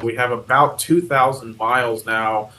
We have about 2,000 miles now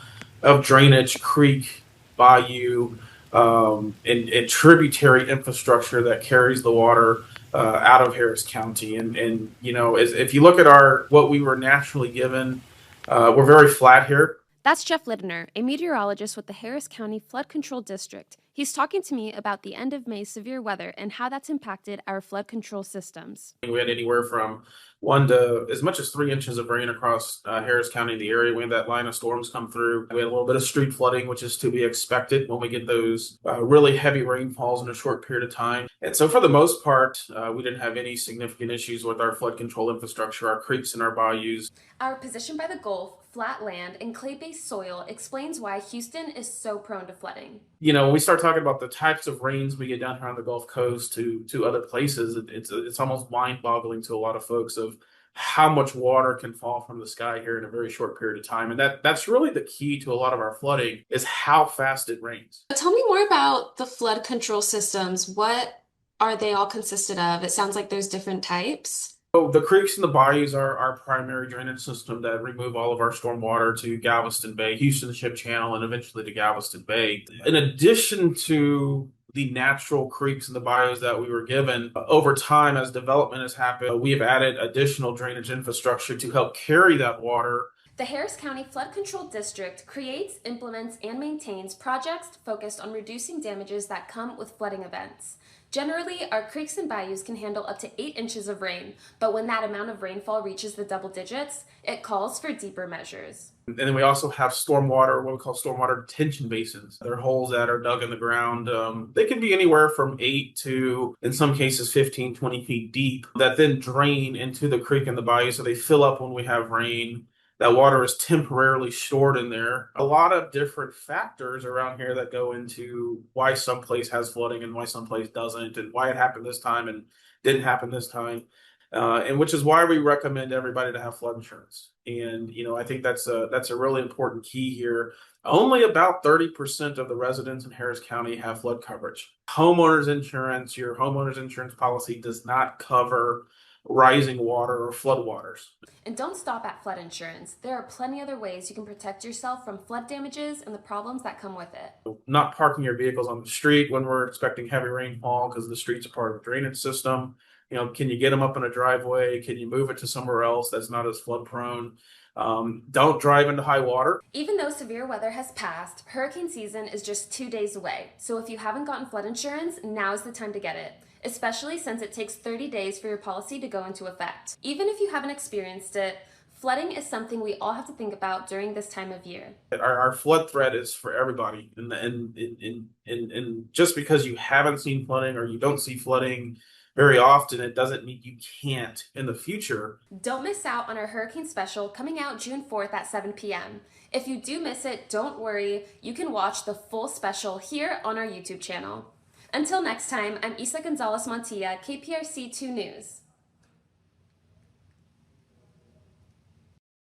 of drainage, creek, bayou, and tributary infrastructure that carries the water out of Harris County. And if you look at our what we were naturally given, we're very flat here. That's Jeff Lidner, a meteorologist with the Harris County Flood Control District. He's talking to me about the end of May severe weather and how that's impacted our flood control systems. We had anywhere from 1 to as much as 3 inches of rain across Harris County, the area. We had that line of storms come through. We had a little bit of street flooding, which is to be expected when we get those really heavy rainfalls in a short period of time. And so, for the most part, we didn't have any significant issues with our flood control infrastructure, our creeks and our bayous. Our position by the Gulf, flat land, and clay based soil explains why Houston is so prone to flooding. When we start talking about the types of rains we get down here on the Gulf Coast to other places, it's almost mind-boggling to a lot of folks of how much water can fall from the sky here in a very short period of time. And that's really the key to a lot of our flooding is how fast it rains. Tell me more about the flood control systems. What are they all consisted of? It sounds like there's different types. So the creeks and the bayous are our primary drainage system that remove all of our stormwater to Galveston Bay, Houston Ship Channel, and eventually to Galveston Bay. In addition to the natural creeks and the bayous that we were given, over time, as development has happened, we have added additional drainage infrastructure to help carry that water. The Harris County Flood Control District creates, implements, and maintains projects focused on reducing damages that come with flooding events. Generally, our creeks and bayous can handle up to 8 inches of rain, but when that amount of rainfall reaches the double digits, it calls for deeper measures. And then we also have stormwater, what we call stormwater detention basins. They're holes that are dug in the ground. They can be anywhere from 8 to, in some cases, 15, 20 feet deep that then drain into the creek and the bayou. So they fill up when we have rain. That water is temporarily stored in there. A lot of different factors around here that go into why some place has flooding and why some place doesn't, and why it happened this time and didn't happen this time. And which is why we recommend everybody to have flood insurance. And I think that's a really important key here. Only about 30% of the residents in Harris County have flood coverage. Homeowners insurance, your homeowners insurance policy does not cover rising water or floodwaters. And don't stop at flood insurance. There are plenty other ways you can protect yourself from flood damages and the problems that come with it. Not parking your vehicles on the street when we're expecting heavy rainfall because the streets are part of the drainage system. Can you get them up in a driveway? Can you move it to somewhere else that's not as flood prone? Don't drive into high water. Even though severe weather has passed, hurricane season is just 2 days away. So if you haven't gotten flood insurance, now's the time to get it, especially since it takes 30 days for your policy to go into effect. Even if you haven't experienced it, flooding is something we all have to think about during this time of year. Our flood threat is for everybody. And just because you haven't seen flooding or you don't see flooding very often, it doesn't mean you can't in the future. Don't miss out on our hurricane special coming out June 4th at 7 p.m. If you do miss it, don't worry. You can watch the full special here on our YouTube channel. Until next time, I'm Isa Gonzalez Montilla, KPRC 2 News.